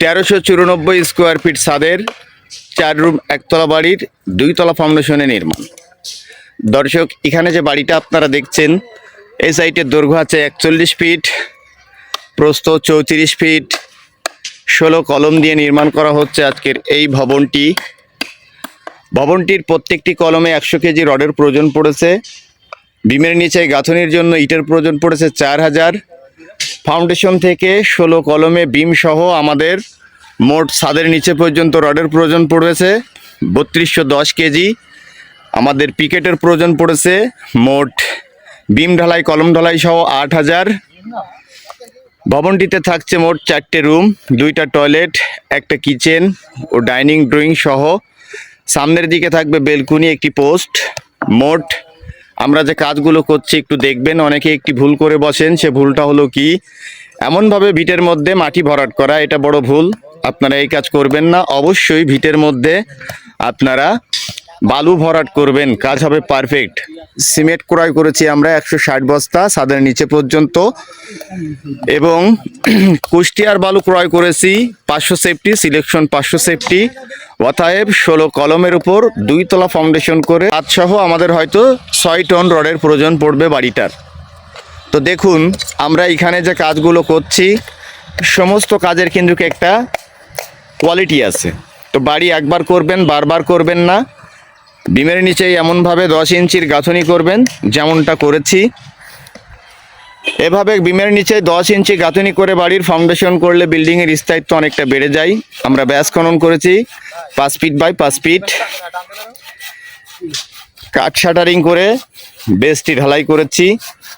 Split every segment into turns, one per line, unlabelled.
1394 square feet ছাদের 4 room একতলা বাড়ির 2 তলা ফাউন্ডেশনে নির্মাণ। দর্শক, এখানে যে বাড়িটা আপনারা দেখছেন, এই সাইটের দৈর্ঘ্য আছে 41 ফিট, প্রস্থ 34 ফিট, 16 কলম দিয়ে নির্মাণ করা হচ্ছে আজকের এই ভবনটি। ভবনটির প্রত্যেকটি কলমে 100 কেজি রডের প্রয়োজন পড়েছে। বিমের নিচে গাঁথনির জন্য ইটের প্রয়োজন পড়েছে 4000। ফাউন্ডেশন থেকে 16 কলমে বিম সহ আমাদের মোট ছাদের নিচে পর্যন্ত রডের প্রয়োজন পড়েছে 3210 কেজি। আমাদের পিকেটের প্রয়োজন পড়েছে মোট বিম ঢালাই কলম ঢালাই সহ 8000। ভবনটিতে থাকছে মোট 4টে রুম, 2টা টয়লেট, একটা কিচেন ও ডাইনিং ড্রয়িং সহ। সামনের দিকে থাকবে বেলকুনি, একটি পোস্ট। মোট আমরা যে কাজগুলো করছি একটু দেখবেন। অনেকে একটি ভুল করে বসেন, সে ভুলটা হলো কি, এমনভাবে ভিটের মধ্যে মাটি ভরাট করা। এটা বড় ভুল, আপনারা এই কাজ করবেন না। অবশ্যই ভিটের মধ্যে আপনারা বালু ভরাট করবেন, কাজ হবে পারফেক্ট। সিমেন্ট ক্রয় করেছি আমরা 160 বস্তা ছাদের নিচে পর্যন্ত, এবং কুষ্টিয়ার বালু ক্রয় করেছি 500 সেফটি, সিলেকশন 500 সেফটি। অতএব 16 কলমের উপর 2 তলা ফাউন্ডেশন করে সহ আমাদের হয়তো 6 টন রডের প্রয়োজন পড়বে বাড়িটার। তো দেখুন, আমরা এখানে যে কাজগুলো করছি সমস্ত কাজের কিন্তু একটা কোয়ালিটি আছে। তো বাড়ি একবার করবেন, বারবার করবেন না। বিমের নিচেই এমনভাবে 10 ইঞ্চির গাঁথনি করবেন যেমনটা করেছি। এভাবে বিমের নিচে 10 ইঞ্চি গাঁথনি করে বাড়ির ফাউন্ডেশন করলে বিল্ডিংয়ের স্থায়িত্ব অনেকটা বেড়ে যায়। আমরা ব্যাস খনন করেছি 5 ফিট বাই 5 ফিট। কাঠ শাটারিং করে বেসটি ঢালাই করেছি।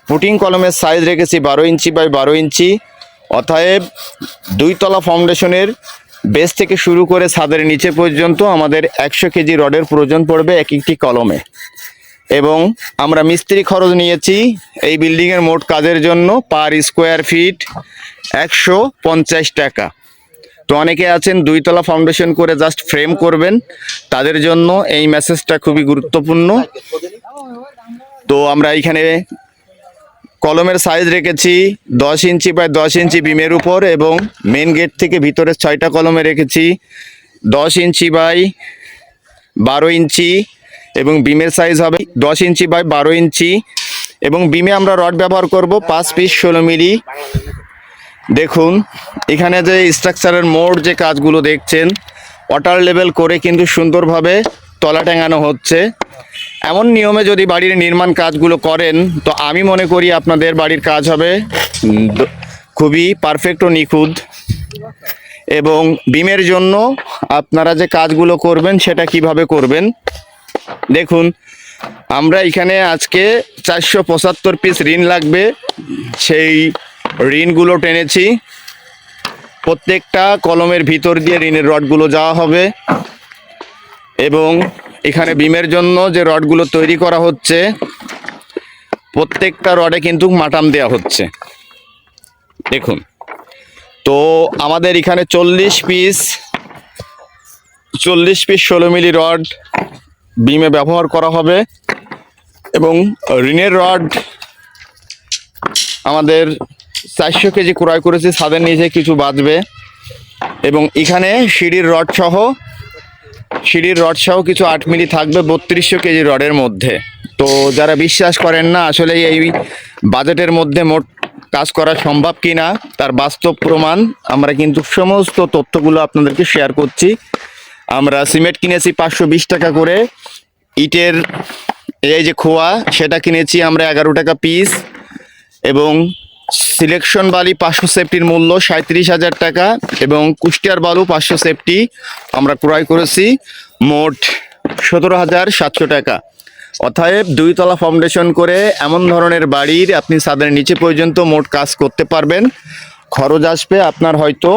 পুটিং কলমের সাইজ রেখেছি 12 ইঞ্চি বাই 12 ইঞ্চি। অতএব 2 তলা ফাউন্ডেশনের বেস থেকে শুরু করে ছাদের নিচে পর্যন্ত আমাদের 100 কেজি রডের প্রয়োজন পড়বে এক একটি কলমে। এবং আমরা মিস্ত্রি খরচ নিয়েছি এই বিল্ডিংয়ের মোট কাজের জন্য পার স্কোয়ার ফিট 150 টাকা। তো অনেকে আছেন 2 তলা ফাউন্ডেশন করে জাস্ট ফ্রেম করবেন, তাদের জন্য এই মেসেজটা খুবই গুরুত্বপূর্ণ। তো আমরা এখানে কলমের সাইজ রেখেছি 10 ইঞ্চি বাই 10 ইঞ্চি বিমের উপর, এবং মেন গেট থেকে ভিতরে 6টা কলমে রেখেছি 10 ইঞ্চি বাই 12 ইঞ্চি, এবং বিমের সাইজ হবে 10 ইঞ্চি বাই 12 ইঞ্চি। এবং বিমে আমরা রড ব্যবহার করব 5 পিস 16 মিলি। দেখুন, এখানে যে স্ট্রাকচারের মোট যে কাজগুলো দেখছেন, ওয়াটার লেভেল করে কিন্তু সুন্দরভাবে তলা টাঙানো হচ্ছে। এমন নিয়মে যদি বাড়ির নির্মাণ কাজগুলো করেন, তো আমি মনে করি আপনাদের বাড়ির কাজ হবে খুবই পারফেক্ট ও নিখুঁত। এবং বিমের জন্য আপনারা যে কাজগুলো করবেন সেটা কিভাবে করবেন দেখুন। আমরা এখানে আজকে 475 পিস রিন লাগবে, সেই রিনগুলো টেনেছি। প্রত্যেকটা কলমের ভিতর দিয়ে রিনের রডগুলো যাওয়া হবে। এবং এখানে বিমের জন্য যে রডগুলো তৈরি করা হচ্ছে, প্রত্যেকটা রডে কিন্তু মাটাম দেওয়া হচ্ছে। দেখুন, তো আমাদের এখানে 40 পিস 16 মিলি রড বিমে ব্যবহার করা হবে। এবং রিনের রড আমাদের 400 কেজি ক্রয় করেছি, ছাদের নিচে কিছু বাঁচবে। এবং এখানে সিঁড়ির রড সহ কিছু 8 মিলি থাকবে 3200 কেজি রডের মধ্যে। তো যারা বিশ্বাস করেন না আসলে এই বাজেটের মধ্যে মোট কাজ করা সম্ভব কি না, তার বাস্তব প্রমাণ আমরা কিন্তু সমস্ত তথ্যগুলো আপনাদেরকে শেয়ার করছি। আমরা সিমেন্ট কিনেছি 520 টাকা করে, ইটের এই যে খোয়া সেটা কিনেছি আমরা 11 টাকা পিস, এবং সিলেকশন বালি 500 সেফটির মূল্য 37,000 টাকা, এবং কুষ্টিয়ার বালু 500 সেফটি আমরা ক্রয় করেছি মোট 17,700 টাকা। অতএব 2 তলা ফাউন্ডেশন করে এমন ধরনের বাড়ির আপনি ছাদের নিচে পর্যন্ত মোট কাজ করতে পারবেন। খরচ আসবে আপনার হয়তো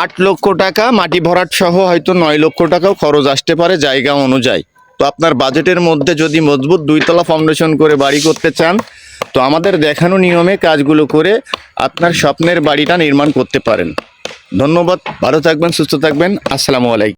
8 লক্ষ টাকা, মাটি ভরাট সহ হয়তো 9 লক্ষ টাকাও খরচ আসতে পারে জায়গা অনুযায়ী। তো আপনার বাজেটের মধ্যে যদি মজবুত 2 তলা ফাউন্ডেশন করে বাড়ি করতে চান, তো আমাদের দেখানো নিয়মে কাজগুলো করে আপনার স্বপ্নের বাড়িটা নির্মাণ করতে পারেন। ধন্যবাদ, ভালো থাকবেন, সুস্থ থাকবেন। আসসালামু আলাইকুম।